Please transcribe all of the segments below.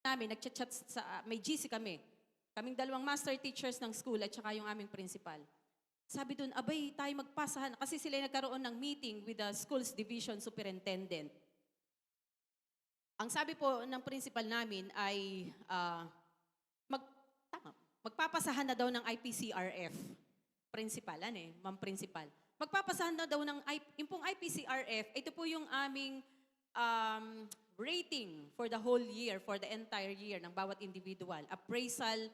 namin, nagchat-chat may GC kami. Kaming dalawang master teachers ng school at saka yung aming principal. Sabi dun, abay, tayo magpasahan. Kasi sila nagkaroon ng meeting with the school's division superintendent. Ang sabi po ng principal namin ay mag, tama, magpapasahan na daw ng IPCRF. Principal, ma'am principal. Magpapasahan na daw ng yung pong IPCRF, ito po yung aming rating for the whole year, for the entire year ng bawat individual. Appraisal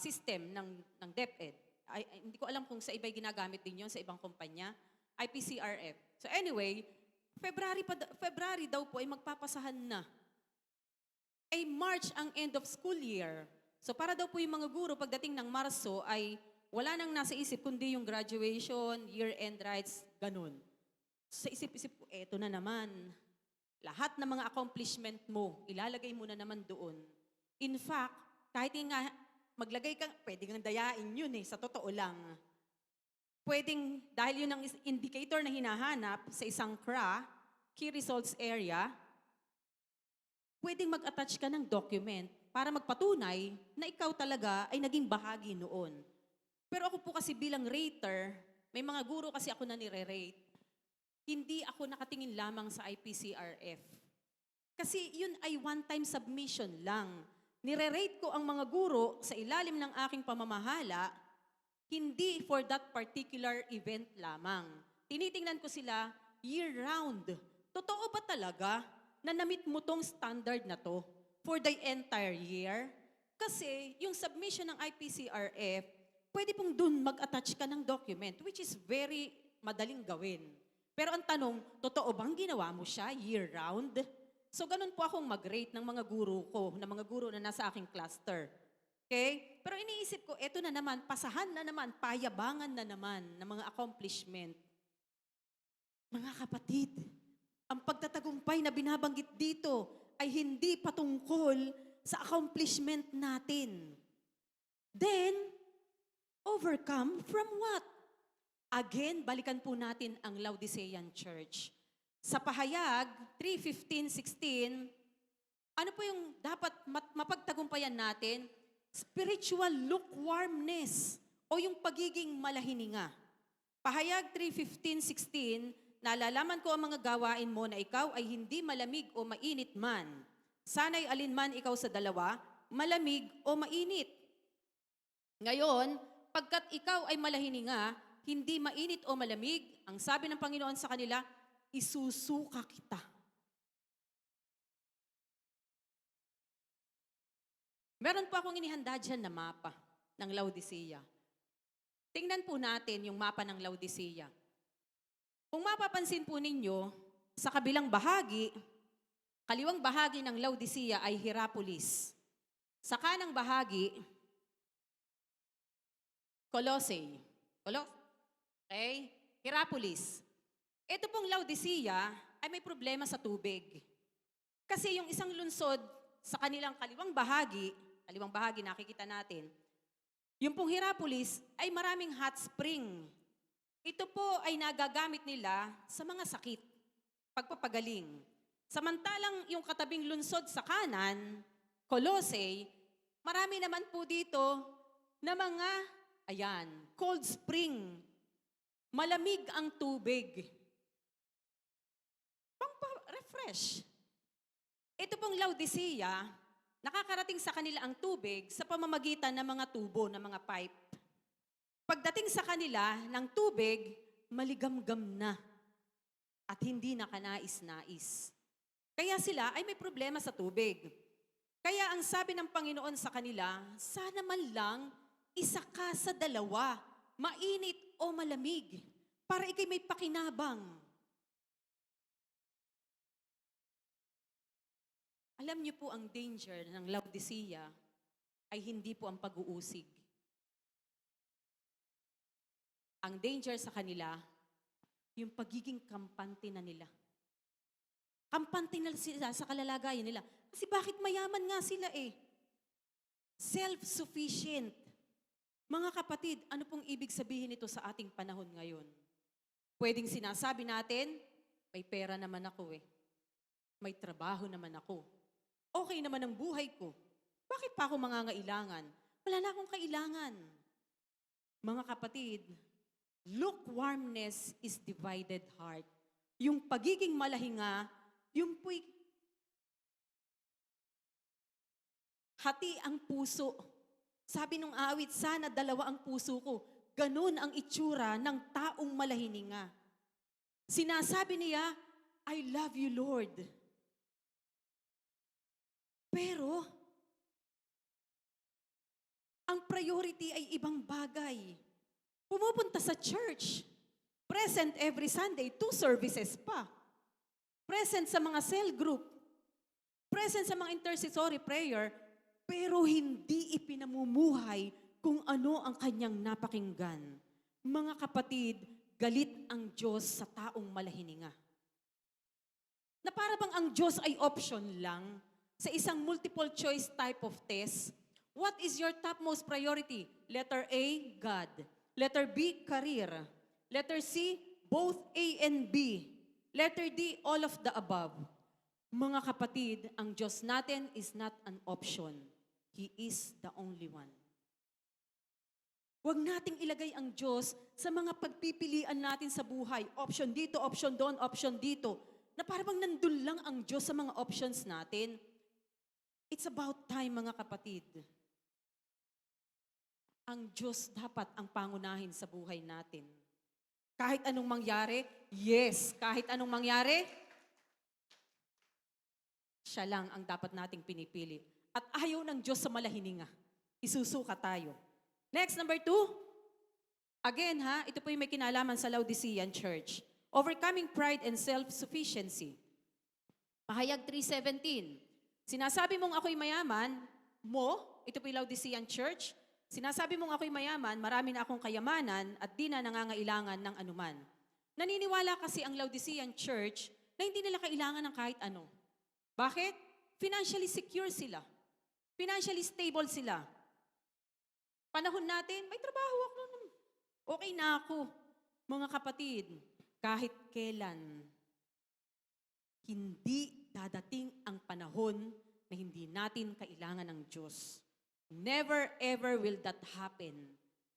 system ng DepEd. Hindi ko alam kung sa iba'y ginagamit din yon sa ibang kumpanya. IPCRF. So anyway, February daw po ay magpapasahan na. Ay March ang end of school year. So para daw po yung mga guro pagdating ng Marso ay wala nang nasa isip kundi yung graduation, year-end rites, ganun. Sa isip-isip ko, eto na naman. Lahat ng mga accomplishment mo, ilalagay mo na naman doon. In fact, kahit nga maglagay kang, pwede kang dayain yun sa totoo lang. Pwedeng, dahil yun ang indicator na hinahanap sa isang CRA, Key Results Area, pwedeng mag-attach ka ng document para magpatunay na ikaw talaga ay naging bahagi noon. Pero ako po kasi bilang rater, may mga guro kasi ako na nire-rate. Hindi ako nakatingin lamang sa IPCRF. Kasi yun ay one-time submission lang. Nire-rate ko ang mga guro sa ilalim ng aking pamamahala, hindi for that particular event lamang. Tinitingnan ko sila year-round. Totoo ba talaga na na-meet mo tong standard na to for the entire year? Kasi yung submission ng IPCRF, pwede pong dun mag-attach ka ng document, which is very madaling gawin. Pero ang tanong, totoo bang ginawa mo siya year-round? So ganun po akong mag-rate ng mga guro ko, ng mga guro na nasa aking cluster. Okay? Pero iniisip ko, eto na naman, pasahan na naman, payabangan na naman ng mga accomplishment. Mga kapatid, ang pagtatagumpay na binabanggit dito ay hindi patungkol sa accomplishment natin. Then, overcome from what? Again, balikan po natin ang Laodicean Church. Sa pahayag 3:15-16, ano po yung dapat mapagtagumpayan natin? Spiritual lukewarmness o yung pagiging malahininga. Pahayag 3:15-16, nalalaman ko ang mga gawain mo na ikaw ay hindi malamig o mainit man. Sana'y alinman ikaw sa dalawa, malamig o mainit. Ngayon, pagkat ikaw ay malahininga, hindi mainit o malamig, ang sabi ng Panginoon sa kanila, isusuka kita. Meron po akong inihanda dyan na mapa ng Laodicea. Tingnan po natin yung mapa ng Laodicea. Kung mapapansin po ninyo, sa kabilang bahagi, kaliwang bahagi ng Laodicea ay Hierapolis. Sa kanang bahagi, Colossae. Okay? Hierapolis. Ito pong Laodicea ay may problema sa tubig. Kasi yung isang lungsod sa kanilang kaliwang bahagi nakikita natin, yung pong Hierapolis ay maraming hot spring. Ito po ay nagagamit nila sa mga sakit, pagpapagaling. Samantalang yung katabing lungsod sa kanan, Colossae, marami naman po dito na mga, cold spring. Malamig ang tubig. Pang-refresh. Ito pong Laodicea, nakakarating sa kanila ang tubig sa pamamagitan ng mga tubo, ng mga pipe. Pagdating sa kanila ng tubig, maligamgam na at hindi na kanais-nais. Kaya sila ay may problema sa tubig. Kaya ang sabi ng Panginoon sa kanila, sana man lang isa ka sa dalawa, mainit o malamig, para ikay may pakinabang. Alam niyo po ang danger ng Laodicea ay hindi po ang pag-uusig. Ang danger sa kanila, yung pagiging kampante na nila. Kampante na sila sa kalalagayan nila. Kasi bakit mayaman nga sila Self-sufficient. Mga kapatid, ano pong ibig sabihin nito sa ating panahon ngayon? Pwedeng sinasabi natin, may pera naman ako May trabaho naman ako. Okay naman ang buhay ko. Bakit pa ako mangangailangan? Wala na akong kailangan. Mga kapatid, lukewarmness is divided heart. Yung pagiging malahinga, yung puy hati ang puso. Sabi nung awit, sana dalawa ang puso ko. Ganun ang itsura ng taong malahininga. Sinasabi niya, I love you, Lord. Pero, ang priority ay ibang bagay. Pumupunta sa church. Present every Sunday, 2 services pa. Present sa mga cell group. Present sa mga intercessory prayer. Pero hindi ipinamumuhay kung ano ang kanyang napakinggan. Mga kapatid, galit ang Diyos sa taong malahininga. Na para bang ang Diyos ay option lang sa isang multiple choice type of test. What is your topmost priority? Letter A, God. Letter B, career. Letter C, both A and B. Letter D, all of the above. Mga kapatid, ang Diyos natin is not an option. He is the only one. Huwag nating ilagay ang Diyos sa mga pagpipilian natin sa buhay. Option dito, option doon, option dito. Na parang nandun lang ang Diyos sa mga options natin. It's about time, mga kapatid. Ang Diyos dapat ang pangunahin sa buhay natin. Kahit anong mangyari, yes, kahit anong mangyari, siya lang ang dapat nating pinipili. At ayaw ng Diyos sa malahininga. Isusuka tayo. Next, number 2. Again ito po yung may kinalaman sa Laodicean Church. Overcoming pride and self-sufficiency. Pahayag 3:17. Sinasabi mong ako'y mayaman, ito po yung Laodicean Church, sinasabi mong ako'y mayaman, marami na akong kayamanan at di na nangangailangan ng anuman. Naniniwala kasi ang Laodicean Church na hindi nila kailangan ng kahit ano. Bakit? Financially secure sila. Financially stable sila. Panahon natin, may trabaho ako. Okay na ako. Mga kapatid, kahit kailan, hindi dadating ang panahon na hindi natin kailangan ng Diyos. Never ever will that happen.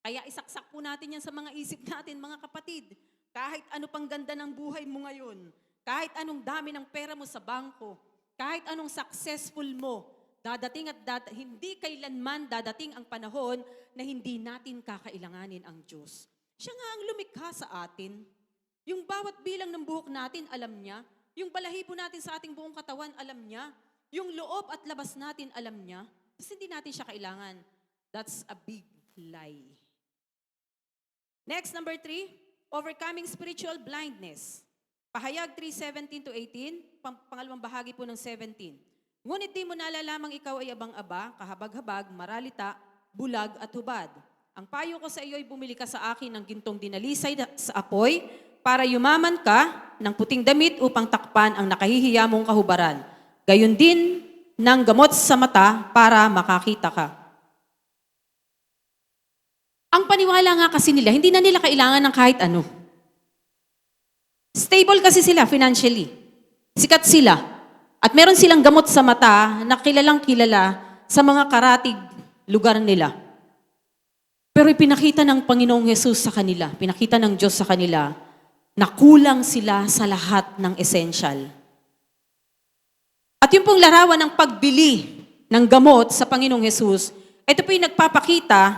Kaya isaksak po natin yan sa mga isip natin, mga kapatid. Kahit ano pang ganda ng buhay mo ngayon, kahit anong dami ng pera mo sa bangko, kahit anong successful mo, dadating at hindi kailanman dadating ang panahon na hindi natin kakailanganin ang Diyos. Siya nga ang lumikha sa atin. Yung bawat bilang ng buhok natin, alam niya. Yung balahibo natin sa ating buong katawan, alam niya. Yung loob at labas natin, alam niya. Kasi hindi natin siya kailangan. That's a big lie. Next, number 3, overcoming spiritual blindness. Pahayag 3:17-18, pangalawang bahagi po ng 17. Ngunit di mo nalalamang ikaw ay abang-aba, kahabag-habag, maralita, bulag at hubad. Ang payo ko sa iyo ay bumili ka sa akin ng gintong dinalisay sa apoy para yumaman ka ng puting damit upang takpan ang nakahihiya mong kahubaran. Gayon din ng gamot sa mata para makakita ka. Ang paniwala nga kasi nila, hindi na nila kailangan ng kahit ano. Stable kasi sila financially. Sikat sila. At meron silang gamot sa mata na kilalang kilala sa mga karatig lugar nila. Pero ipinakita ng Panginoong Hesus sa kanila, pinakita ng Diyos sa kanila, na kulang sila sa lahat ng essential. At yung pong larawan ng pagbili ng gamot sa Panginoong Hesus, ito po yung nagpapakita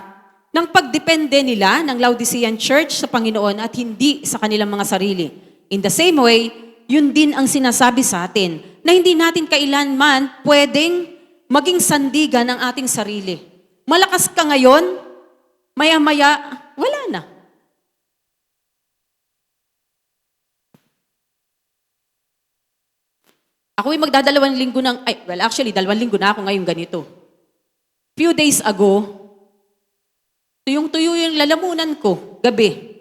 ng pagdepende nila ng Laodicean Church sa Panginoon at hindi sa kanilang mga sarili. In the same way, yun din ang sinasabi sa atin, na hindi natin kailanman pwedeng maging sandigan ng ating sarili. Malakas ka ngayon, maya-maya, wala na. Ako'y magdadalawang linggo actually, 2 linggo na ako ngayon ganito. Few days ago, tuyong-tuyo yung lalamunan ko, gabi.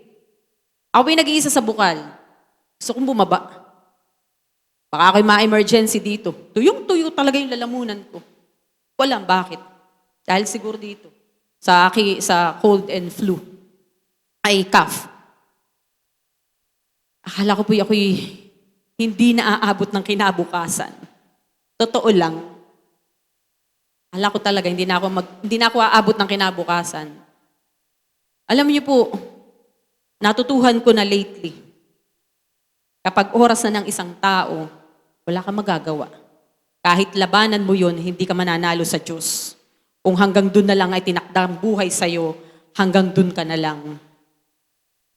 Ako'y nag-iisa sa bukal. Gusto kong bumaba. Baka ako'y ma-emergency dito. Tuyong-tuyo talaga yung lalamunan ko. Walang bakit. Dahil siguro dito. Sa cold and flu. Ay, cough. Akala ko ako'y hindi na aabot ng kinabukasan. Totoo lang. Ala ko talaga, hindi na ako aabot ng kinabukasan. Alam niyo po, natutuhan ko na lately, kapag oras na ng isang tao, wala kang magagawa. Kahit labanan mo yun, hindi ka mananalo sa Diyos. Kung hanggang dun na lang ay tinakda ang buhay sa'yo, hanggang dun ka na lang.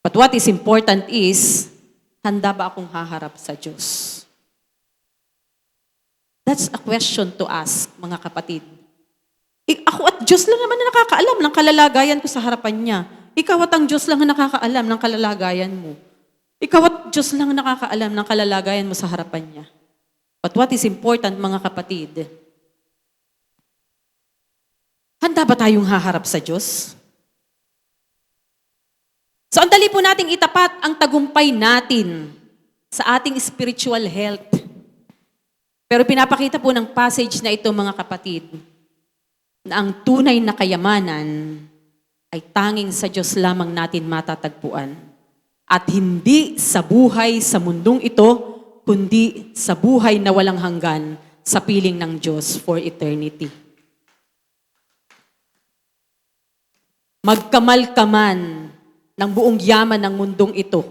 But what is important is, handa ba akong haharap sa Diyos? That's a question to ask, mga kapatid. Ako at Diyos lang naman na nakakaalam ng kalalagayan ko sa harapan niya. Ikaw at ang Diyos lang na nakakaalam ng kalalagayan mo. Ikaw at Diyos lang nakakaalam ng kalalagayan mo sa harapan niya. But what is important, mga kapatid, handa ba tayong haharap sa Diyos? So, ang dali po nating itapat ang tagumpay natin sa ating spiritual health. Pero pinapakita po ng passage na ito, mga kapatid, na ang tunay na kayamanan ay tanging sa Diyos lamang natin matatagpuan. At hindi sa buhay sa mundong ito, kundi sa buhay na walang hanggan sa piling ng Diyos for eternity. Magkamal ka man ng buong yaman ng mundong ito.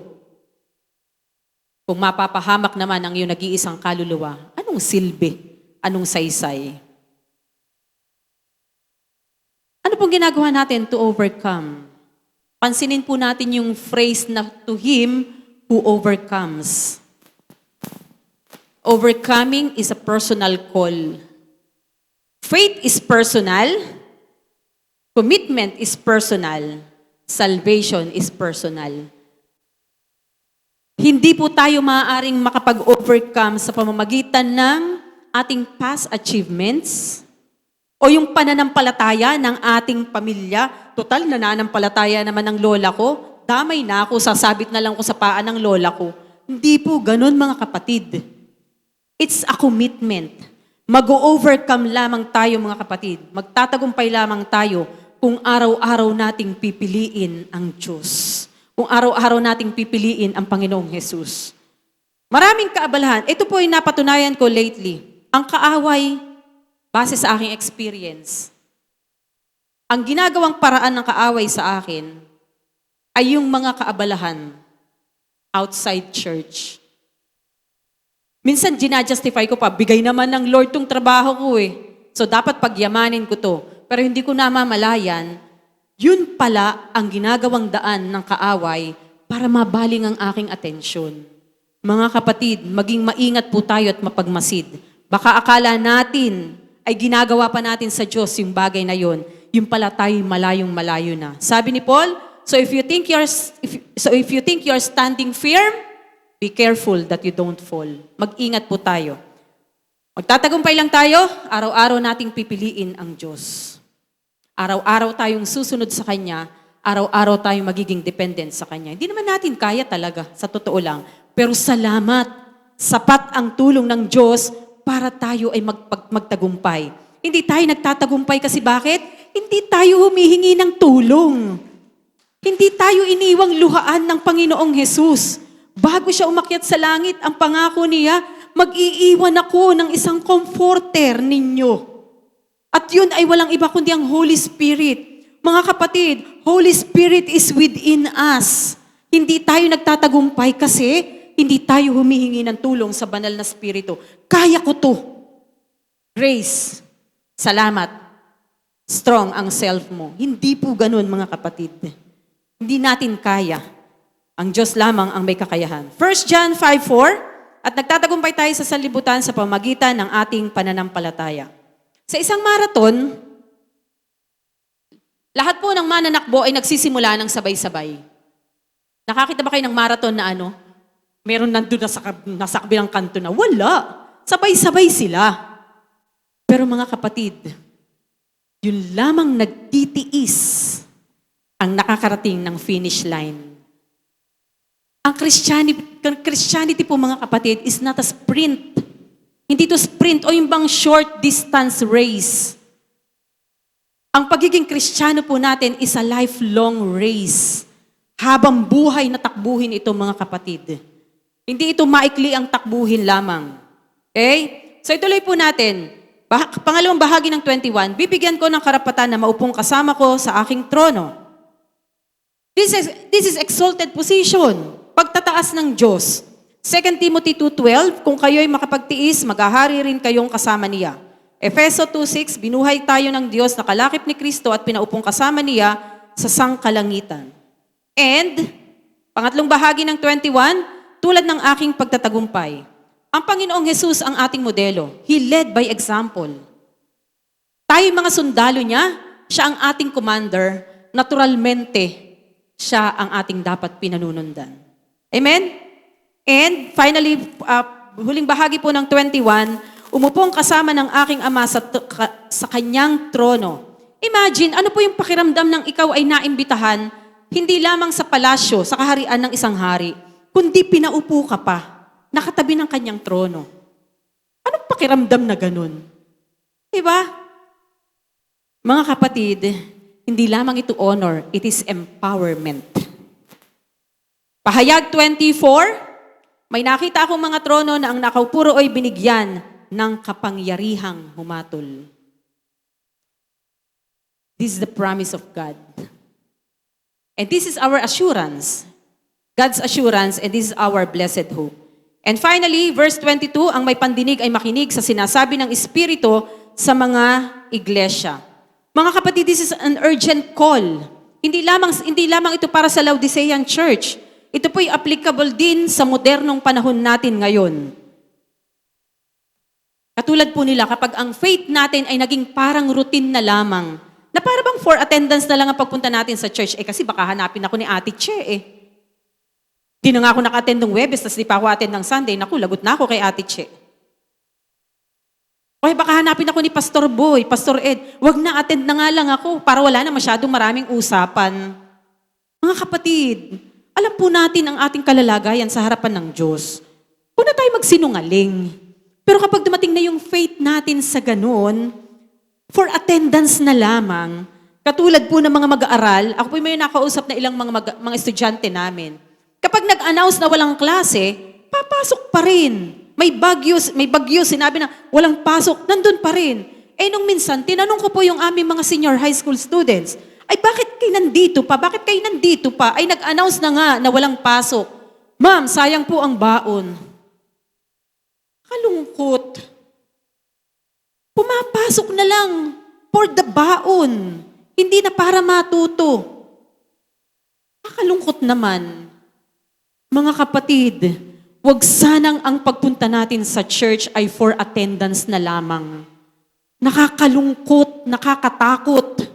Kung mapapahamak naman ang iyong nag-iisang kaluluwa, anong silbi? Anong saysay? Ano pong ginagawa natin to overcome? Pansinin po natin yung phrase na to him who overcomes. Overcoming is a personal call. Faith is personal. Commitment is personal. Salvation is personal. Hindi po tayo maaaring makapag-overcome sa pamamagitan ng ating past achievements o yung pananampalataya ng ating pamilya. Total, nananampalataya naman ng lola ko. Damay na ako, sasabit na lang ko sa paa ng lola ko. Hindi po ganun, mga kapatid. It's a commitment. Mag-overcome lamang tayo, mga kapatid. Magtatagumpay lamang tayo kung araw-araw nating pipiliin ang Diyos. Kung araw-araw nating pipiliin ang Panginoong Jesus. Maraming kaabalahan. Ito po yung napatunayan ko lately. Ang kaaway, base sa aking experience, ang ginagawang paraan ng kaaway sa akin ay yung mga kaabalahan outside church. Minsan, ginajustify ko pa, bigay naman ng Lord tong trabaho ko eh. So, dapat pagyamanin ko to. Pero hindi ko namamalayan, yun pala ang ginagawang daan ng kaaway para mabaling ang aking atensyon. Mga kapatid, maging maingat po tayo at mapagmasid. Baka akala natin ay ginagawa pa natin sa Diyos yung bagay na yun. Yung pala tayo malayong-malayo na. Sabi ni Paul, if you think you're standing firm, be careful that you don't fall. Mag-ingat po tayo. Magtatagumpay lang tayo, araw-araw nating pipiliin ang Diyos. Araw-araw tayong susunod sa Kanya, araw-araw tayong magiging dependent sa Kanya. Hindi naman natin kaya talaga, sa totoo lang. Pero salamat, sapat ang tulong ng Diyos para tayo ay magtagumpay. Hindi tayo nagtatagumpay kasi bakit? Hindi tayo humihingi ng tulong. Hindi tayo iniwang luhaan ng Panginoong Jesus. Bago siya umakyat sa langit, ang pangako niya, mag-iiwan ako ng isang comforter ninyo. At yun ay walang iba kundi ang Holy Spirit. Mga kapatid, Holy Spirit is within us. Hindi tayo nagtatagumpay kasi hindi tayo humihingi ng tulong sa banal na Espiritu. Kaya ko to. Grace. Salamat. Strong ang self mo. Hindi po ganun, mga kapatid. Hindi natin kaya. Ang Diyos lamang ang may kakayahan. 1 John 5:4, at nagtatagumpay tayo sa sanlibutan sa pamagitan ng ating pananampalataya. Sa isang marathon, lahat po ng mananakbo ay nagsisimula ng sabay-sabay. Nakakita ba kayo ng marathon na meron nandun nasa kabilang kanto na? Wala. Sabay-sabay sila. Pero mga kapatid, yun lamang nagtitiis ang nakakarating ng finish line. Ang Christianity po, mga kapatid, is not a sprint. Hindi to sprint o yung bang short distance race. Ang pagiging Kristiyano po natin is a lifelong race. Habang buhay na takbuhin ito, mga kapatid. Hindi ito maikli ang takbuhin lamang. Okay? So ituloy po natin. Pangalawang bahagi ng 21, bibigyan ko ng karapatan na maupong kasama ko sa aking trono. This is exalted position, pagtataas ng Diyos. 2 Timothy 2:12, kung kayo'y makapagtiis, maghahari rin kayong kasama niya. Efeso 2:6, binuhay tayo ng Diyos na kalakip ni Kristo at pinaupong kasama niya sa sangkalangitan. And, pangatlong bahagi ng 21, tulad ng aking pagtatagumpay. Ang Panginoong Jesus ang ating modelo. He led by example. Tayo mga sundalo niya, siya ang ating commander, naturalmente, siya ang ating dapat pinanunundan. Amen? And finally, huling bahagi po ng 21, umupong kasama ng aking ama sa kanyang trono. Imagine, ano po yung pakiramdam ng ikaw ay naimbitahan, hindi lamang sa palasyo, sa kaharian ng isang hari, kundi pinaupo ka pa, nakatabi ng kanyang trono. Anong pakiramdam na ganun? Diba? Mga kapatid, hindi lamang ito honor, it is empowerment. Pahayag 24, may nakita akong mga trono na ang nakaupuro ay binigyan ng kapangyarihang humatol. This is the promise of God. And this is our assurance. God's assurance, and this is our blessed hope. And finally, verse 22, ang may pandinig ay makinig sa sinasabi ng Espiritu sa mga iglesia. Mga kapatid, this is an urgent call. Hindi lamang ito para sa Laodicean Church. Ito po'y applicable din sa modernong panahon natin ngayon. Katulad po nila, kapag ang faith natin ay naging parang routine na lamang, na para bang for attendance na lang ang pagpunta natin sa church, kasi baka hanapin ako ni Ate Che Di na nga ako naka-attend ng Webes, tapos di pa ako attend ng Sunday. Naku, lagot na ako kay Ate Che. Okay, baka hanapin ako ni Pastor Boy, Pastor Ed. Wag na, attend na nga lang ako para wala na masyadong maraming usapan. Mga kapatid, alam po natin ang ating kalalagayan sa harapan ng Diyos. Huwag na tayo magsinungaling. Pero kapag dumating na yung faith natin sa ganun, for attendance na lamang, katulad po ng mga mag-aaral, ako po may nakausap na ilang mga estudyante namin. Kapag nag-announce na walang klase, papasok pa rin. May bagyo, sinabi na walang pasok, nandun pa rin. Nung minsan, tinanong ko po yung aming mga senior high school students, ay bakit kayo nandito pa? Bakit kayo nandito pa? Ay nag-announce na nga na walang pasok. Ma'am, sayang po ang baon. Kalungkot. Pumapasok na lang for the baon. Hindi na para matuto. Nakalungkot naman. Mga kapatid, huwag sanang ang pagpunta natin sa church ay for attendance na lamang. Nakakalungkot, nakakatakot.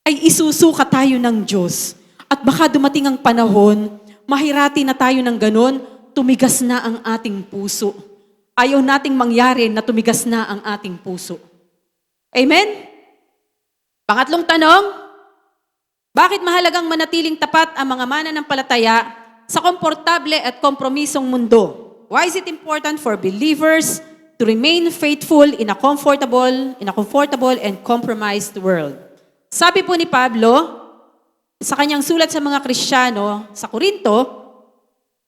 Ay isusuka tayo ng Diyos. At baka dumating ang panahon, mahirati na tayo ng ganon, tumigas na ang ating puso. Ayaw nating mangyari na tumigas na ang ating puso. Amen? Pangatlong tanong, bakit mahalagang manatiling tapat ang mga mananampalataya sa komportable at kompromisong mundo? Why is it important for believers to remain faithful in a comfortable and compromised world? Sabi po ni Pablo, sa kanyang sulat sa mga Kristiyano sa Korinto,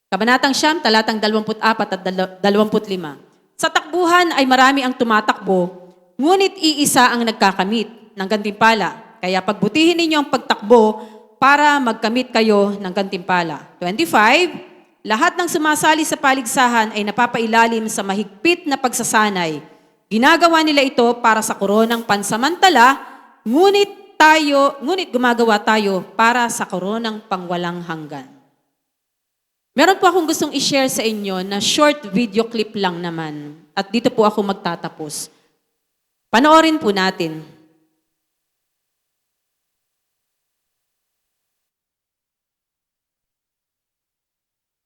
Kabanatang 9, talatang 24 at 25. Sa takbuhan ay marami ang tumatakbo, ngunit iisa ang nagkakamit ng gantimpala. Kaya pagbutihin ninyo ang pagtakbo para magkamit kayo ng gantimpala. 25, lahat ng sumasali sa paligsahan ay napapailalim sa mahigpit na pagsasanay. Ginagawa nila ito para sa koronang pansamantala, ngunit gumagawa tayo para sa koronang pangwalang hanggan. Meron po akong gustong i-share sa inyo na short video clip lang naman. At dito po ako magtatapos. Panoorin po natin.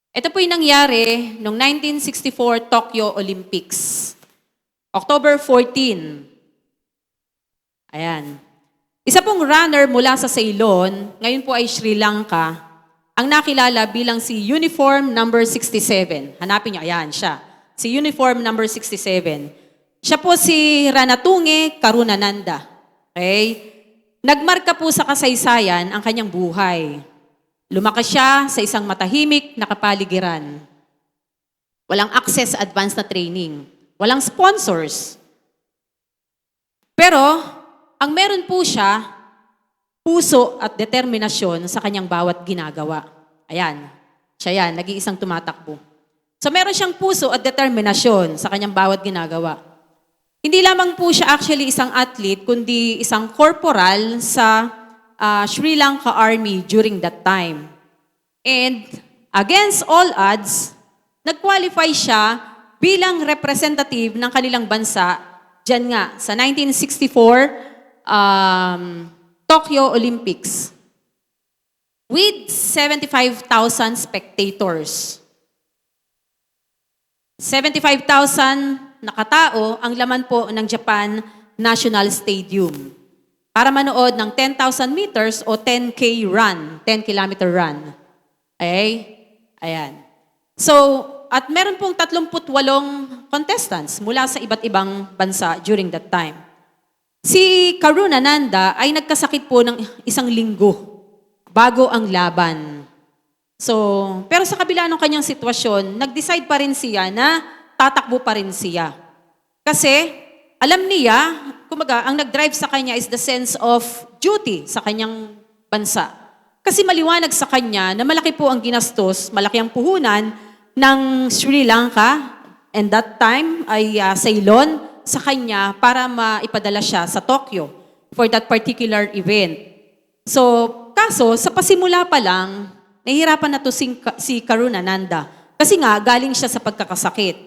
Ito po yung nangyari noong 1964 Tokyo Olympics. October 14. Ayan. Isa pong runner mula sa Ceylon, ngayon po ay Sri Lanka, ang nakilala bilang si Uniform Number 67. Hanapin niyo, ayan siya. Si Uniform Number 67. Siya po si Ranatunge Karunananda. Okay? Nagmarka po sa kasaysayan ang kanyang buhay. Lumaki siya sa isang matahimik na kapaligiran. Walang access sa advanced na training. Walang sponsors. Pero, ang meron po siya, puso at determinasyon sa kanyang bawat ginagawa. Ayan, siya yan, nag-iisang tumatakbo. So meron siyang puso at determinasyon sa kanyang bawat ginagawa. Hindi lamang po siya actually isang athlete, kundi isang corporal sa Sri Lanka Army during that time. And against all odds, nag-qualify siya bilang representative ng kanilang bansa dyan nga sa 1964 Tokyo Olympics with 75,000 spectators. 75,000 na katao ang laman po ng Japan National Stadium para manood ng 10,000 meters o 10K run, 10-kilometer run. Okay? Ayan. So, at meron pong 38 contestants mula sa iba't ibang bansa during that time. Si Karuna Nanda ay nagkasakit po ng isang linggo bago ang laban. So, pero sa kabila ng kanyang sitwasyon, nag-decide pa rin siya na tatakbo pa rin siya. Kasi, alam niya, kumaga, ang nag-drive sa kanya is the sense of duty sa kanyang bansa. Kasi maliwanag sa kanya na malaki po ang ginastos, malaki ang puhunan ng Sri Lanka, and that time ay Ceylon, sa kanya para maipadala siya sa Tokyo for that particular event. So, kaso, sa pasimula pa lang, nahihirapan na to si Karuna Nanda. Kasi nga, galing siya sa pagkakasakit.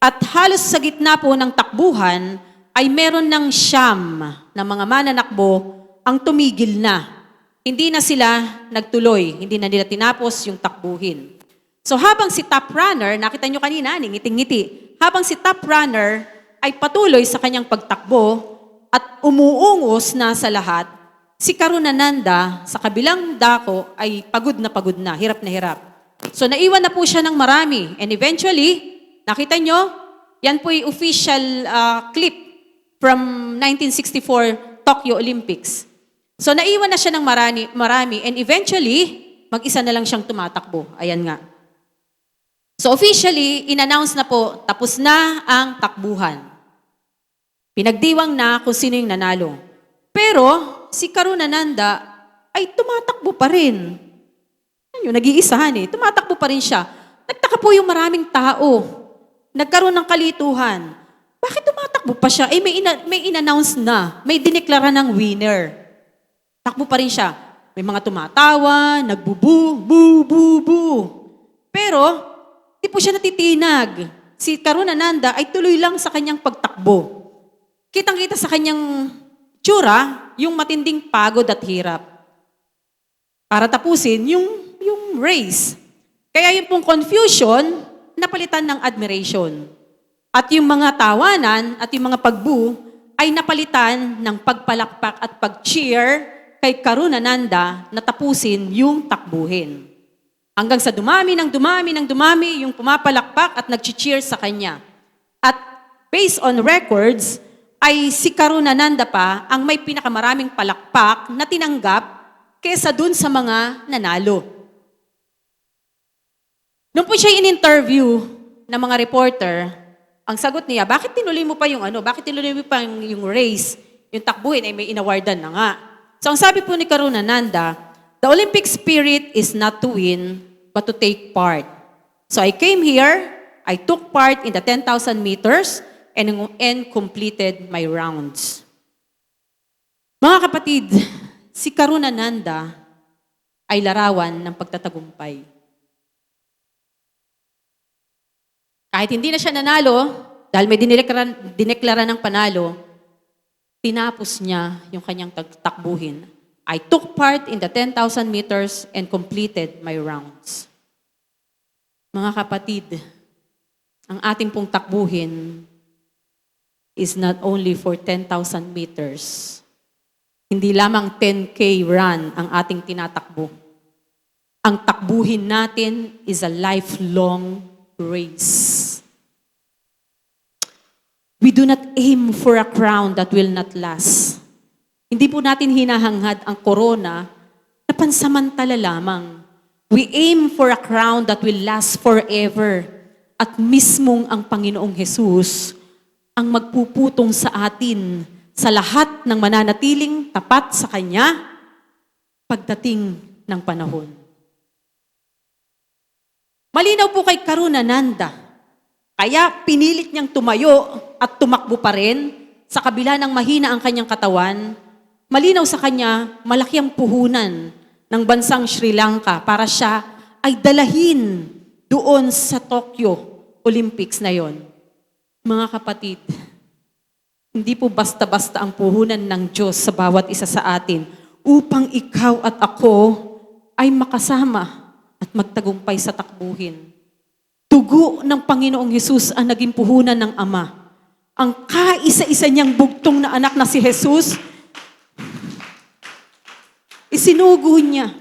At halos sa gitna po ng takbuhan, ay meron ng siyam na mga mananakbo ang tumigil na. Hindi na sila nagtuloy, hindi na nila tinapos yung takbuhin. So habang si top runner, nakita nyo kanina, ngiting-ngiti, habang si top runner ay patuloy sa kanyang pagtakbo at umuungos na sa lahat, si Karuna Nanda sa kabilang dako ay pagod na hirap na hirap. So naiwan na po siya ng marami. And eventually, nakita nyo, yan po yung official clip from 1964 Tokyo Olympics. So naiwan na siya ng marami and eventually, mag-isa na lang siyang tumatakbo. Ayan nga. So officially, in-announce na po, tapos na ang takbuhan. Pinagdiwang na kung sino yung nanalo. Pero, si Karuna Nanda ay tumatakbo pa rin. Ano yun, nag-iisahan eh. Tumatakbo pa rin siya. Nagtaka po yung maraming tao. Nagkaroon ng kalituhan. Bakit tumatakbo pa siya? Eh, may in-announce na. May dineklara ng winner. Takbo pa rin siya. May mga tumatawa, nagbubu, bu, bu, bu. Pero, di po siya natitinag. Si Karuna Nanda ay tuloy lang sa kanyang pagtakbo. Kitang-kita sa kanyang tsura, yung matinding pagod at hirap. Para tapusin yung race. Kaya yung pong confusion, napalitan ng admiration. At yung mga tawanan at yung mga pagbu ay napalitan ng pagpalakpak at pag-cheer kay Karuna Nanda na tapusin yung takbuhin. Hanggang sa dumami yung pumapalakpak at nag-cheer sa kanya. At based on records, ay si Karuna Nanda pa ang may pinakamaraming palakpak na tinanggap kesa dun sa mga nanalo. Nung po siya in-interview ng mga reporter, ang sagot niya, bakit tinuloy mo pa yung bakit tinuloy mo pa yung race, yung takbuhin, ay may inawardan na nga. So ang sabi po ni Karuna Nanda, the Olympic spirit is not to win, but to take part. So I came here, I took part in the 10,000 meters, and completed my rounds. Mga kapatid, si Karuna Nanda ay larawan ng pagtatagumpay. Kahit hindi na siya nanalo, dahil may dineklara ng panalo, tinapos niya yung kanyang takbuhin. I took part in the 10,000 meters and completed my rounds. Mga kapatid, ang ating pong takbuhin is not only for 10,000 meters. Hindi lamang 10K run ang ating tinatakbo. Ang takbuhin natin is a lifelong race. We do not aim for a crown that will not last. Hindi po natin hinahangad ang corona na pansamantala lamang. We aim for a crown that will last forever. At mismong ang Panginoong Jesus ang magpuputong sa atin sa lahat ng mananatiling tapat sa Kanya pagdating ng panahon. Malinaw po kay Karunananda, kaya pinilit niyang tumayo at tumakbo pa rin sa kabila ng mahina ang kanyang katawan. Malinaw sa kanya, malaki ang puhunan ng bansang Sri Lanka para siya ay dalahin doon sa Tokyo Olympics na yon. Mga kapatid, hindi po basta-basta ang puhunan ng Diyos sa bawat isa sa atin upang ikaw at ako ay makasama at magtagumpay sa takbuhin. Dugo ng Panginoong Hesus ang naging puhunan ng Ama. Ang kaisa-isa niyang bugtong na anak na si Jesus, isinugo niya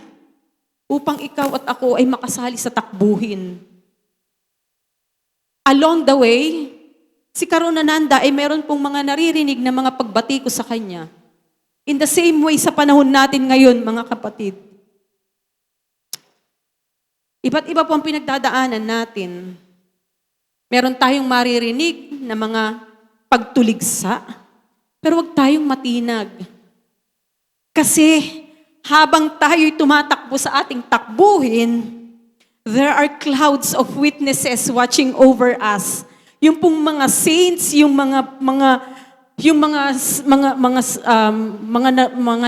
upang ikaw at ako ay makasali sa takbuhin. Along the way, si Karunananda ay meron pong mga naririnig na mga pagbati ko sa kanya. In the same way sa panahon natin ngayon, mga kapatid. Iba't iba po ang pinagdadaanan natin. Meron tayong maririnig na mga pagtuligsa, pero huwag tayong matinag. Kasi habang tayo'y tumatakbo sa ating takbuhin, there are clouds of witnesses watching over us. Yung pong mga saints, yung mga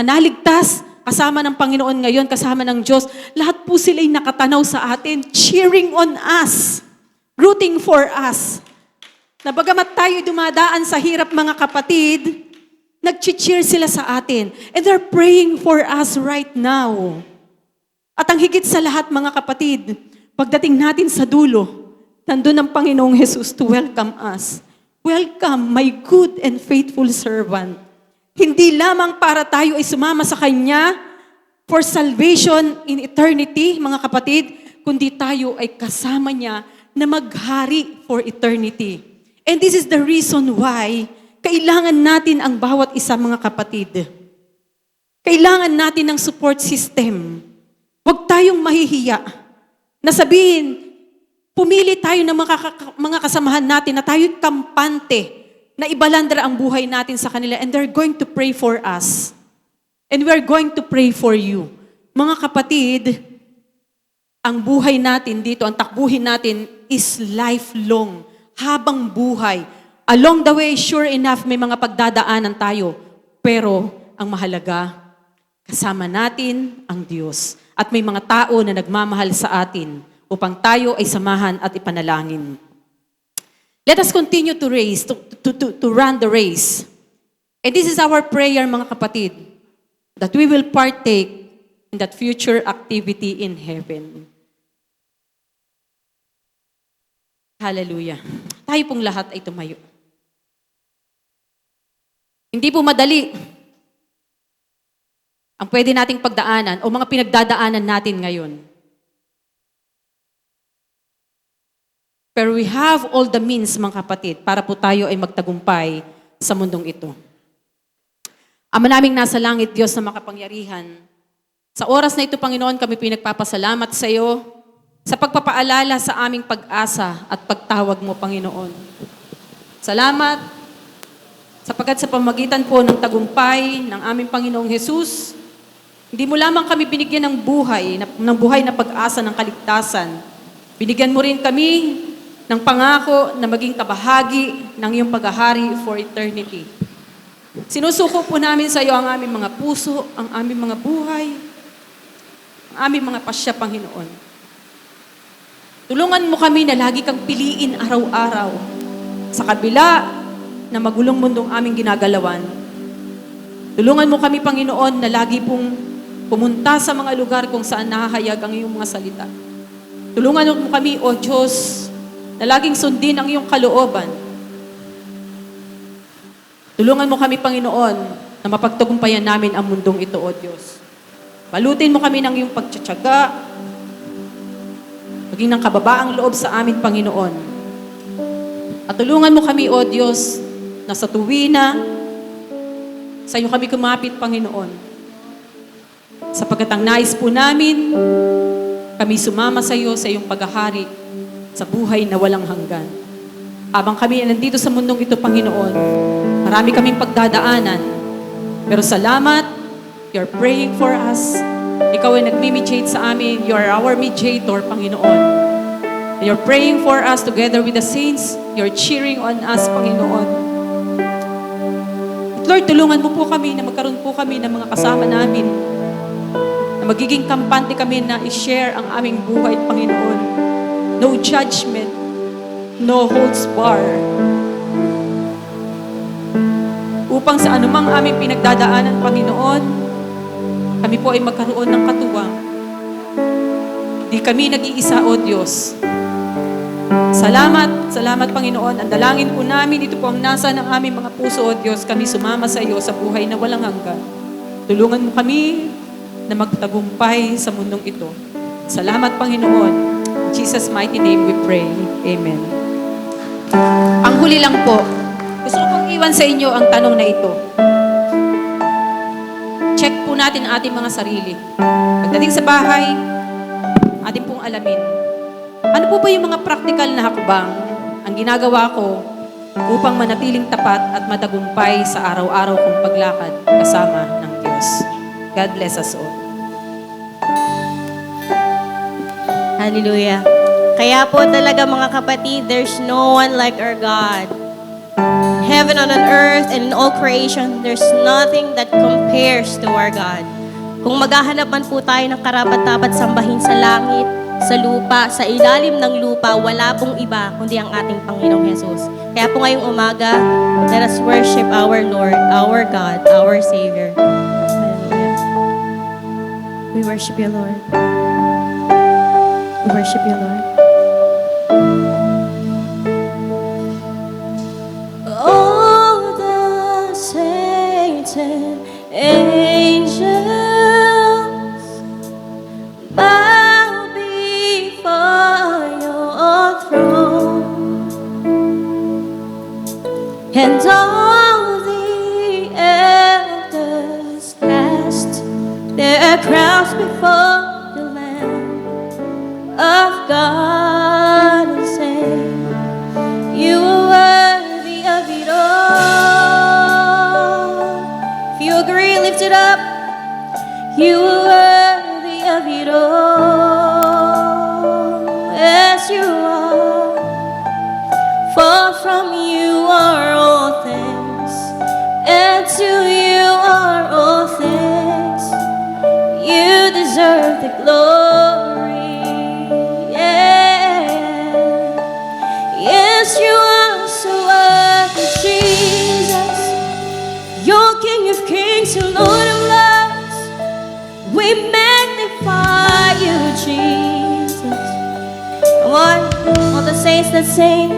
naligtas, kasama ng Panginoon ngayon, kasama ng Diyos, lahat po sila'y nakatanaw sa atin, cheering on us, rooting for us. Na bagamat tayo'y dumadaan sa hirap, mga kapatid, nag-cheer sila sa atin. And they're praying for us right now. At ang higit sa lahat, mga kapatid, pagdating natin sa dulo, nandun ang Panginoong Jesus to welcome us. Welcome, my good and faithful servant. Hindi lamang para tayo ay sumama sa Kanya for salvation in eternity, mga kapatid, kundi tayo ay kasama niya na maghari for eternity. And this is the reason why kailangan natin ang bawat isa, mga kapatid. Kailangan natin ng support system. Huwag tayong mahihiya na sabihin, pumili tayo ng mga kasamahan natin na tayo'y kampante na ibalandra ang buhay natin sa kanila and they're going to pray for us. And we're going to pray for you. Mga kapatid, ang buhay natin dito, ang takbuhin natin is lifelong, habang buhay. Along the way, sure enough, may mga pagdadaanan tayo. Pero ang mahalaga, kasama natin ang Diyos. At may mga tao na nagmamahal sa atin upang tayo ay samahan at ipanalangin. Let us continue to race, to run the race. And this is our prayer, mga kapatid, that we will partake in that future activity in heaven. Hallelujah. Tayo pong lahat ay tumayo. Hindi po madali ang pwede nating pagdaanan o mga pinagdadaanan natin ngayon. Pero we have all the means, mga kapatid, para po tayo ay magtagumpay sa mundong ito. Ama naming nasa langit, Diyos na makapangyarihan, sa oras na ito, Panginoon, kami pinagpapasalamat sa iyo sa pagpapaalala sa aming pag-asa at pagtawag mo, Panginoon. Salamat sapagkat sa pamagitan po ng tagumpay ng aming Panginoong Jesus, hindi mo lamang kami binigyan ng buhay na pag-asa ng kaligtasan. Binigyan mo rin kami ng pangako na maging kabahagi ng iyong paghahari for eternity. Sinusuko po namin sa iyo ang aming mga puso, ang aming mga buhay, ang aming mga pasya, Panginoon. Tulungan mo kami na lagi kang piliin araw-araw sa kabila na magulong mundong aming ginagalawan. Tulungan mo kami, Panginoon, na lagi pong pumunta sa mga lugar kung saan nahahayag ang iyong mga salita. Tulungan mo kami, O Diyos, na laging sundin ang iyong kalooban. Tulungan mo kami, Panginoon, na mapagtagumpayan namin ang mundong ito, O Diyos. Balutin mo kami ng iyong pagtsatsaga, maging ng kababaang loob sa amin, Panginoon. At tulungan mo kami, O Diyos, na sa tuwina, sa iyo kami kumapit, Panginoon. Sapagkat ang nais po namin, kami sumama sa iyo sa iyong paghahari sa buhay na walang hanggan. Habang kami ay nandito sa mundong ito, Panginoon, marami kaming pagdadaanan. Pero salamat, you're praying for us. Ikaw ay nag-mediate sa amin. You are our mediator, Panginoon. You're praying for us together with the saints. You're cheering on us, Panginoon. At Lord, tulungan mo po kami na magkaroon po kami ng mga kasama namin. Na magiging kampante kami na i-share ang aming buhay, Panginoon. No judgment. No holds bar. Upang sa anumang aming pinagdadaanan, Panginoon, kami po ay magkaroon ng katuwang. Di kami nag-iisa, O Diyos. Salamat, salamat Panginoon. Ang dalangin po namin, ito po ang nasa ng aming mga puso, O Diyos. Kami sumama sa iyo sa buhay na walang hanggan. Tulungan mo kami na magtagumpay sa mundong ito. Salamat Panginoon. In Jesus' mighty name we pray. Amen. Ang huli lang po, gusto ko pong iwan sa inyo ang tanong na ito. Check po natin ang ating mga sarili. Pagdating sa bahay, atin pong alamin. Ano po ba yung mga practical na hakbang ang ginagawa ko upang manatiling tapat at matagumpay sa araw-araw kong paglakad kasama ng Diyos? God bless us all. Hallelujah. Kaya po talaga mga kapatid, there's no one like our God. Heaven and on earth and in all creation, there's nothing that compares to our God. Kung maghahanap man po tayo ng karapat-dapat sambahin sa langit, sa lupa, sa ilalim ng lupa, wala pong iba kundi ang ating Panginoong Jesus. Kaya po ngayong umaga, let us worship our Lord, our God, our Savior. Hallelujah. We worship you, Lord. We worship you, Lord. All the saints and angels bow before your throne, and all the elders cast their crowns before the Lamb of God and say, you are worthy of it all. If you agree, lift it up. You are worthy of it all. Yes, you are. For from you are all things, and to you are all things. You deserve the glory. Yeah. Yes, you are so worthy, Jesus. You're King of kings and Lord of lords. We magnify you, Jesus. Come on, all the saints that sing.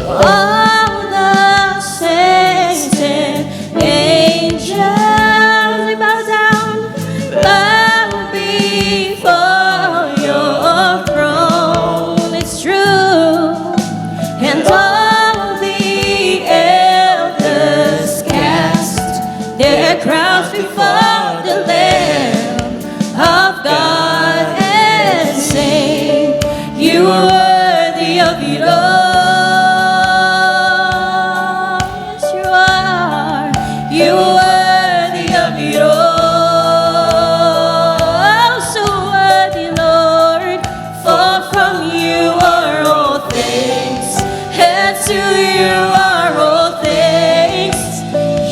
All the saints and angels, we bow down, bow before your throne. It's true. And all the elders cast their crowns before the Lamb of God and say, you are worthy of it all. Yes, you are. You are worthy of it all. So worthy, Lord, for from you are all things, and to you are all things.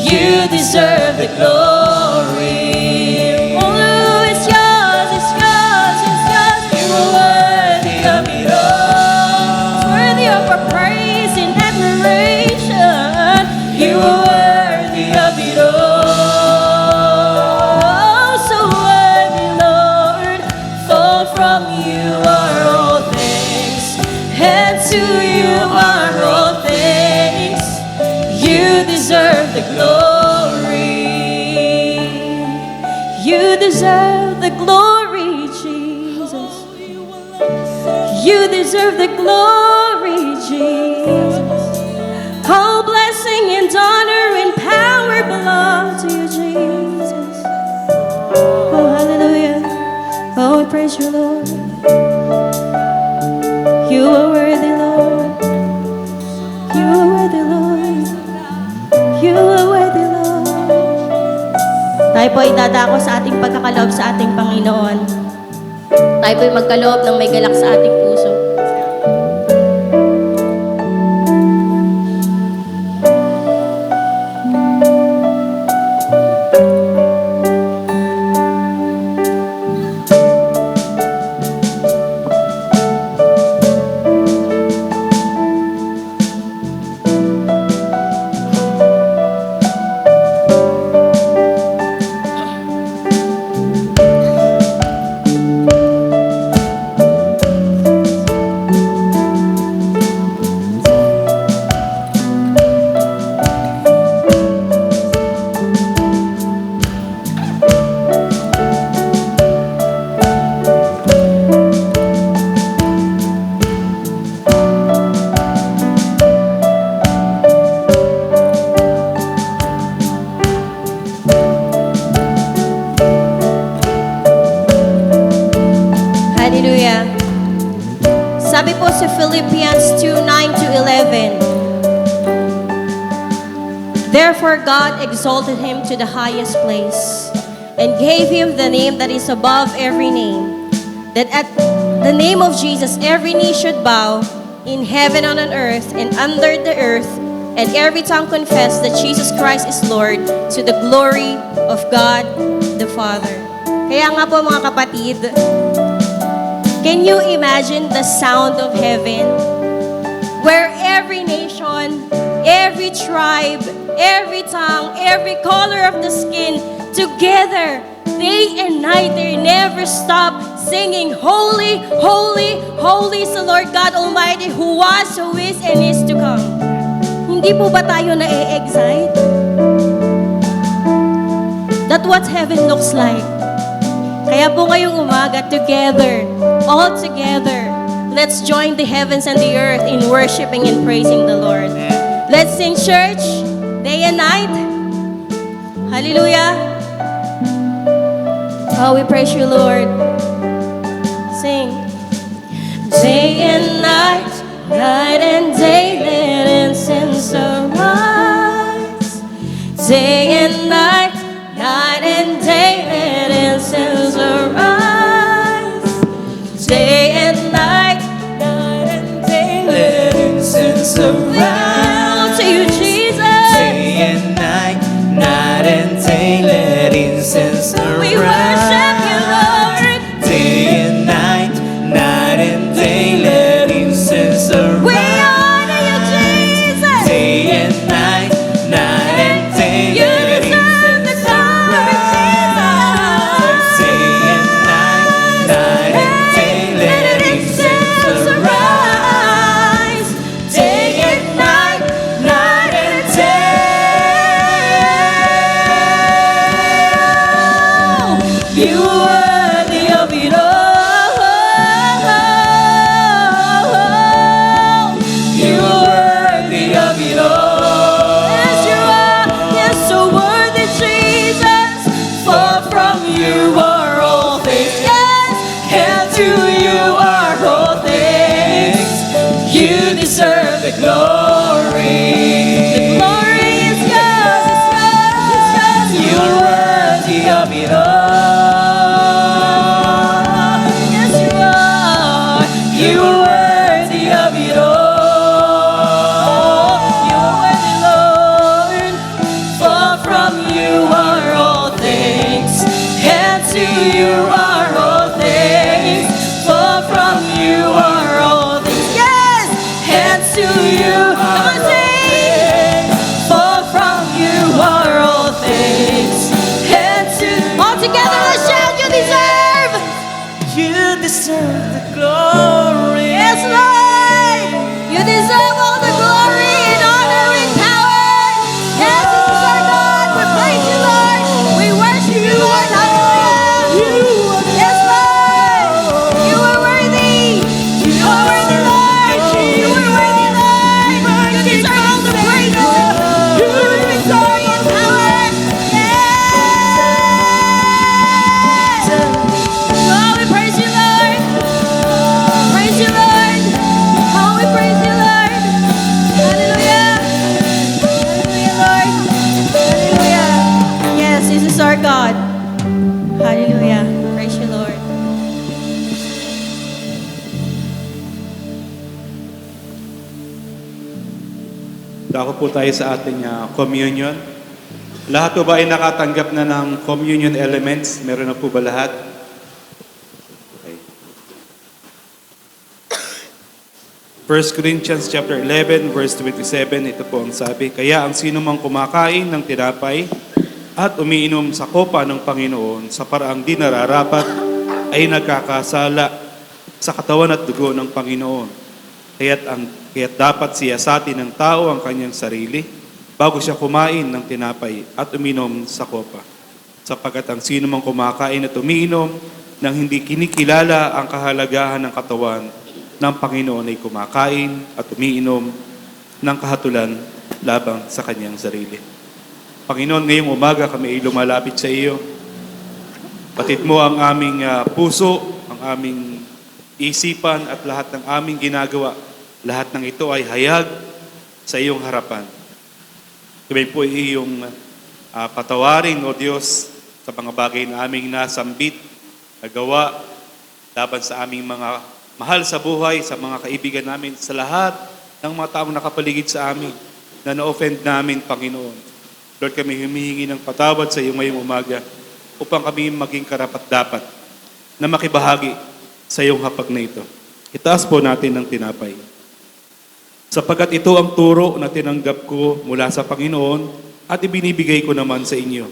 You deserve the glory. Oh, it's yours, it's yours, it's yours. You are worthy of it all. Worthy of our praise and admiration. You are worthy of it all. So worthy, Lord, for from you are all things, and to you are all things. You deserve the glory. You deserve the glory, Jesus. You deserve the glory, Jesus. All blessing and honor and power belong to you, Jesus. Oh, hallelujah. Oh, we praise you, Lord. You are worthy, Lord. Tayo po ay dadako sa ating pagkakaloob sa ating Panginoon. Tayo po ay magkaloob ng may galak sa ating puso. Hallelujah. Sabi po sa Philippians 2:9-11, therefore God exalted him to the highest place and gave him the name that is above every name, that at the name of Jesus every knee should bow in heaven and on earth and under the earth, and every tongue confess that Jesus Christ is Lord, to the glory of God the Father. Kaya nga po mga kapatid, can you imagine the sound of heaven? Where every nation, every tribe, every tongue, every color of the skin, together, day and night, they never stop singing, Holy, holy, holy is the Lord God Almighty, who was, who is, and is to come. Hindi po ba tayo na-excite? That's what heaven looks like. Kaya po ngayong umaga, together, all together, let's join the heavens and the earth in worshiping and praising the Lord. Let's sing, church, day and night. Hallelujah. Oh, we praise you, Lord. Sing. Day and night, night and day, let incense arise. Day and night, night and day, let incense arise. Day and night, night and day, let incense arise. To you, Jesus. Day and night, night and day, let incense arise. We worship you, Lord. Day and night, night and day, let incense arise. We honor you, Jesus. Day and night, night and day, You let deserve the incense glory, arise. Jesus. Day and night, night and day, let incense arise. Day and night, night and day. You are worthy of it all. You are worthy of it all. Yes, you are. Yes, so worthy, Jesus. For from you are all things, Yes. and to you are all things. You deserve the glory. Glory is yours. It's yours. You are worthy of it all. Yes, you are. You are worthy of it all. You are worthy, Lord. For from you are all things, and to you are all things. For from you are all things, Yes. and to you Come on, are all sing. things. For from you are all things, and to All together, let's shout. You deserve. you deserve the glory. Yes, Lord. You deserve all the glory and honor and power. Yes, this is our God. We praise you, Lord. We worship you, Lord. Hallelujah. You are God. Hallelujah. Praise you, Lord. Dako po tayo sa ating communion. Lahat po ba ay nakatanggap na ng communion elements? Meron na po ba lahat? Okay. 1 Corinthians chapter 11 verse 27, ito po ang sabi, "Kaya ang sino mang kumakain ng tinapay at umiinom sa kopa ng Panginoon sa paraang di nararapat ay nagkakasala sa katawan at dugo ng Panginoon. Kaya't dapat siyasatin ng tao ang kanyang sarili bago siya kumain ng tinapay at uminom sa kopa. Sapagkat ang sino mang kumakain at umiinom nang hindi kinikilala ang kahalagahan ng katawan ng Panginoon ay kumakain at umiinom ng kahatulan labang sa kanyang sarili." Panginoon, ngayong umaga kami ay lumalapit sa iyo. Batid mo ang aming puso, ang aming isipan at lahat ng aming ginagawa. Lahat ng ito ay hayag sa iyong harapan. Kami po ay iyong patawarin, O Diyos, sa mga bagay na aming nasambit, nagawa, laban sa aming mga mahal sa buhay, sa mga kaibigan namin, sa lahat ng mga taong nakapaligid sa amin na na-offend namin, Panginoon. Lord, kami humihingi ng patawad sa iyo ngayong umaga upang kami maging karapat-dapat na makibahagi sa iyong hapag na ito. Itaas po natin ang tinapay. Sapagkat ito ang turo na tinanggap ko mula sa Panginoon at ibinibigay ko naman sa inyo.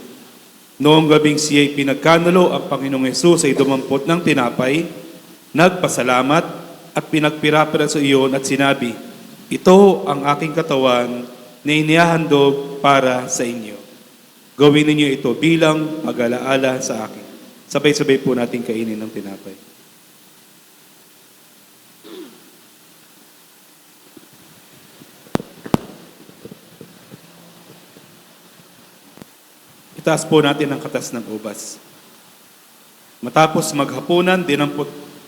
Noong gabing siya'y pinagkanulo, ang Panginoong Hesus ay dumampot ng tinapay, nagpasalamat at pinagpirapira sa iyon at sinabi, "Ito ang aking katawan na inihahandog para sa inyo. Gawin ninyo ito bilang pag-alaala sa akin." Sabay-sabay po natin kainin ng tinapay. Itaas po natin ang katas ng ubas. Matapos maghapunan,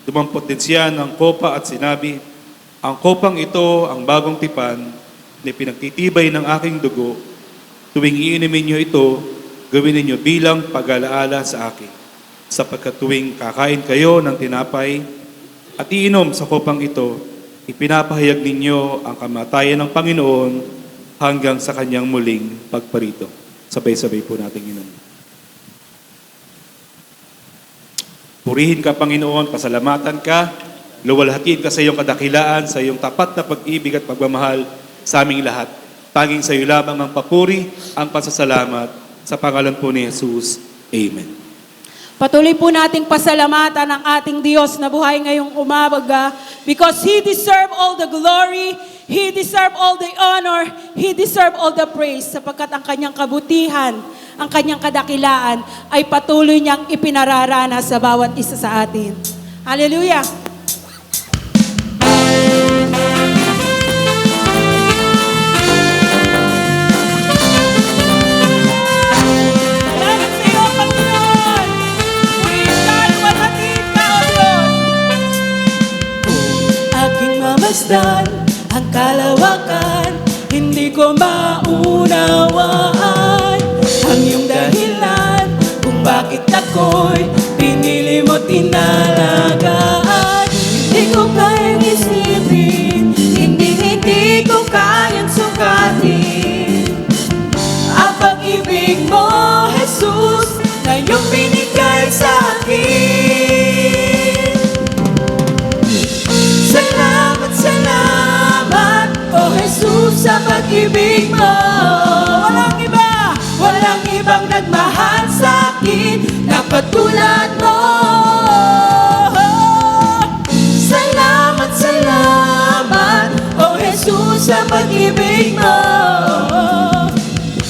dumampot din siya ng kopa at sinabi, "Ang kopang ito, ang bagong tipan, na pinagtitibay ng aking dugo. Tuwing iinumin niyo ito, gawin ninyo bilang pag-alaala sa akin. Sapagkat tuwing kakain kayo ng tinapay at iinom sa kopang ito, ipinapahayag ninyo ang kamatayan ng Panginoon hanggang sa kanyang muling pagparito." Sabay-sabay po natin inom. Purihin ka, Panginoon, pasalamatan ka, luwalhatiin ka sa iyong kadakilaan, sa iyong tapat na pag-ibig at pagmamahal sa aming lahat. Tanging sa iyo lamang ang papuri, ang pasasalamat, sa pangalan po ni Jesus. Amen. Patuloy po nating pasalamatan ang ating Diyos na buhay ngayong umaga because He deserve all the glory, He deserve all the honor, He deserve all the praise sapagkat ang kanyang kabutihan, ang kanyang kadakilaan ay patuloy niyang ipinararana sa bawat isa sa atin. Hallelujah! Ang kalawakan, hindi ko maunawaan ang iyong dahilan kung bakit ako'y pinili mo tinalagaan. Hindi ko kayang isipin, hindi ko kayang sukatin ang pag-ibig mo, Jesus, na iyong binigay sa akin. Salamat, oh Jesus, sa pag-ibig mo. Walang ibang nagmahal sa akin na patulad mo. Salamat, oh Jesus, sa pag-ibig mo.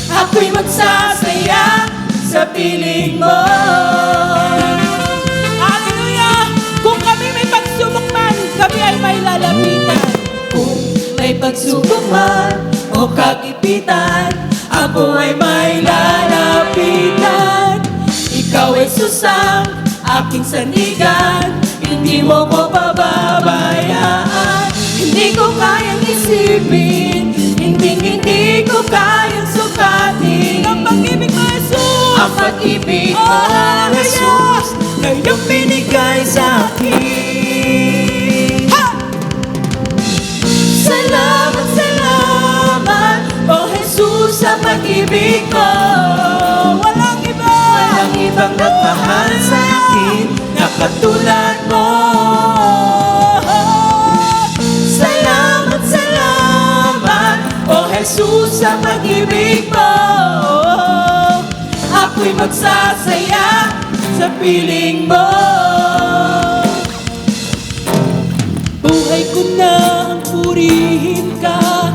Ako'y magsasaya sa piling mo. Kami ay may lalapitan. Kung may pagsubok man o kagipitan, ako ay may lalapitan. Ikaw ay susang aking sandigan, hindi mo ko pababayaan. Hindi ko kayang isipin, hindi ko kayang sukatin ang pag-ibig mo, Jesus. Ang pag-ibig mo, Jesus, na iyong binigay sa akin. Salamat, salamat, oh Jesus, sa pag-ibig mo. Walang ibang nagmahal sa akin na katulad mo. Salamat, salamat, oh Jesus, sa pag-ibig mo. Ako'y magsasaya sa piling mo. Buhay ko nang purihin ka,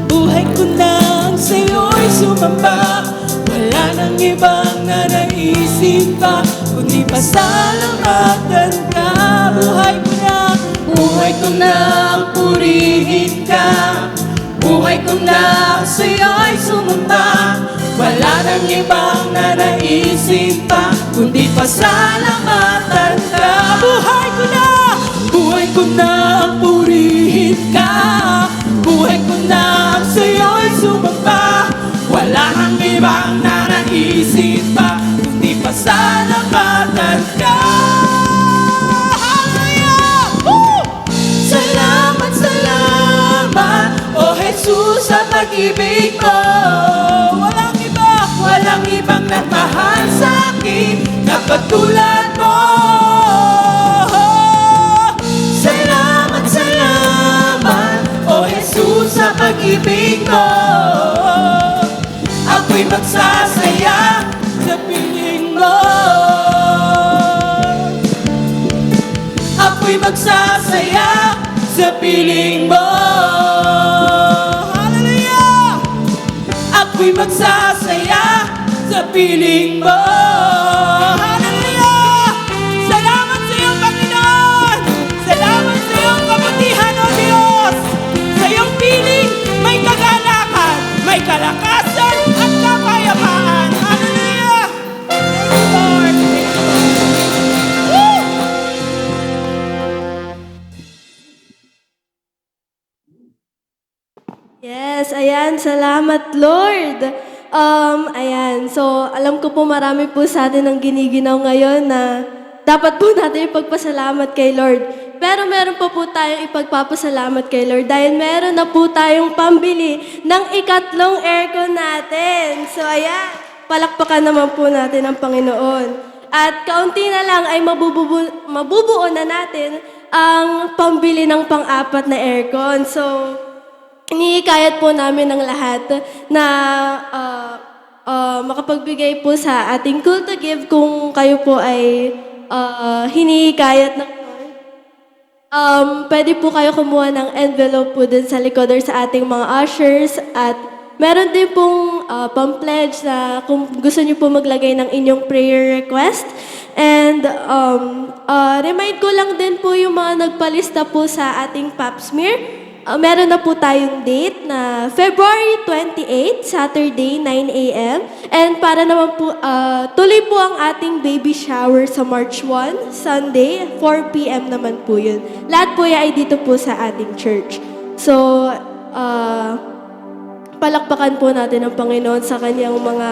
buhay ko nang sa'yo'y sumamba. Wala nang ibang nanaisip pa, kundi pasalamatan ka. Buhay ko nang purihin ka, buhay ko nang sa'yo'y sumamba. Wala nang ibang nanaisip pa, kundi pasalamatan ka. Buhay ko nang purihin ka, buhay ko nang sa'yo'y sumamba. Wala nang ibang nanaisip pa, kundi pasalamatan ka. Salamat, salamat, oh Jesus, sa pag-ibig mo. Walang ibang nagmahal sa akin na katulad mo. Salamat, salamat, oh Jesus, sa pag-ibig mo. Ako'y magsasaya sa piling mo. Ako'y magsasaya sa piling mo. Hallelujah! Ako'y magsasaya sa piling mo. Hallelujah! Salamat sa iyong Panginoon! Salamat sa iyong kabutihan, O Diyos! Sa iyong piling may kagalakan, may kalakasan at kapayapaan. Hallelujah! Thank you, Lord! Woo! Yes, ayan. Salamat, Lord. Ayan. So, alam ko po marami po sa atin ang giniginaw ngayon na dapat po natin ipagpasalamat kay Lord. Pero meron pa po tayong ipagpapasalamat kay Lord dahil meron na po tayong pambili ng ikatlong aircon natin. So, ayan. Palakpakan naman po natin ang Panginoon. At kaunti na lang ay mabubuo na natin ang pambili ng pang-apat na aircon. So, inihikayat po namin ng lahat na makapagbigay po sa ating Cool to Give kung kayo po ay hinihikayat ng Lord. Pwede po kayo kumuha ng envelope po dun sa likod or sa ating mga ushers at meron din pong pam-pledge na kung gusto niyo po maglagay ng inyong prayer request. And remind ko lang din po yung mga nagpalista po sa ating pap smear. Meron na po tayong date na February 28, Saturday, 9 a.m. And para naman po, tuloy po ang ating baby shower sa March 1, Sunday, 4 p.m. naman po yun. Lahat po ay dito po sa ating church. So, palakpakan po natin ang Panginoon sa kanyang mga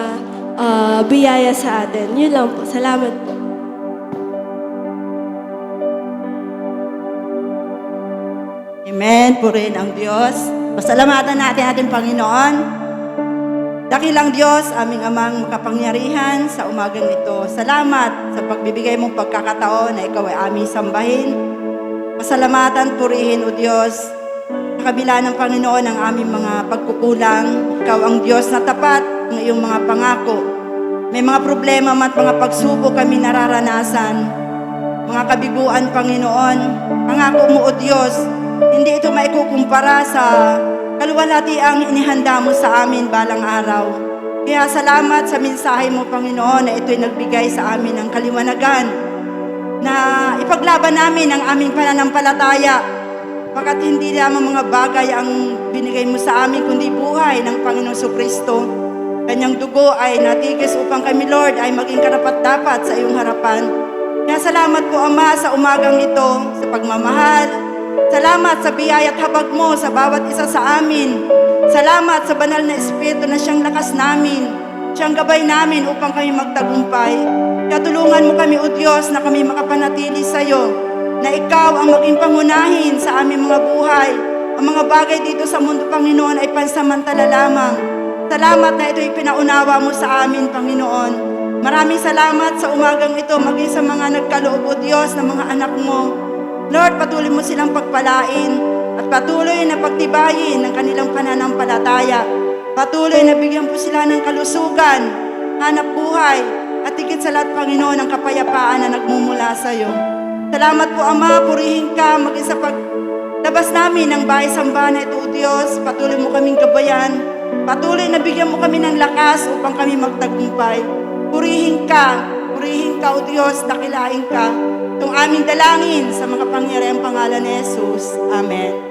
biyaya sa atin. Yun lang po. Salamat po. Amen. Purihin ang Diyos. Pasalamatan natin ating Panginoon. Dakilang Diyos, aming amang makapangyarihan sa umagang ito. Salamat sa pagbibigay mong pagkakataon na ikaw ay aming sambahin. Pasalamatan, purihin o Diyos. Sa kabila ng Panginoon ang aming mga pagkukulang. Ikaw ang Diyos na tapat ng iyong mga pangako. May mga problema at mga pagsubok kami nararanasan. Mga kabiguan, Panginoon. Pangako mo o Diyos, hindi ito maikukumpara sa kaluwalhatiang inihanda mo sa amin balang araw. Kaya salamat sa mensahe mo, Panginoon, na ito'y nagbigay sa amin ng kaliwanagan na ipaglaban namin ang aming pananampalataya pagkat hindi lamang mga bagay ang binigay mo sa amin, kundi buhay ng Panginoong Jesucristo. Kanyang dugo ay natigis upang kami, Lord, ay maging karapat-dapat sa iyong harapan. Kaya salamat po, Ama, sa umagang ito, sa pagmamahal. Salamat sa biyaya at habag mo sa bawat isa sa amin. Salamat sa banal na Espiritu na siyang lakas namin. Siyang gabay namin upang kami magtagumpay. Kaya tulungan mo kami, O Diyos, na kami makapanatili sa iyo, na ikaw ang maging pangunahin sa aming mga buhay. Ang mga bagay dito sa mundo, Panginoon, ay pansamantala lamang. Salamat na ito'y pinaunawa mo sa amin, Panginoon. Maraming salamat sa umagang ito, maging sa mga nagkaloob, O Diyos, ng mga anak mo. Lord, patuloy mo silang pagpalain at patuloy na pagtibayin ng kanilang pananampalataya. Patuloy na bigyan po sila ng kalusugan, hanap buhay, at higit sa lahat, Panginoon, ang kapayapaan na nagmumula sa iyo. Salamat po, Ama, purihin ka maging sa paglabas namin ng bahay-sambahan na ito, O Diyos. Patuloy mo kaming gabayan. Patuloy na bigyan mo kami ng lakas upang kami magtagumpay. Purihin ka, O Diyos, dakilain ka. Itong aming dalangin sa mga pangyarihang pangalan ni Jesus. Amen.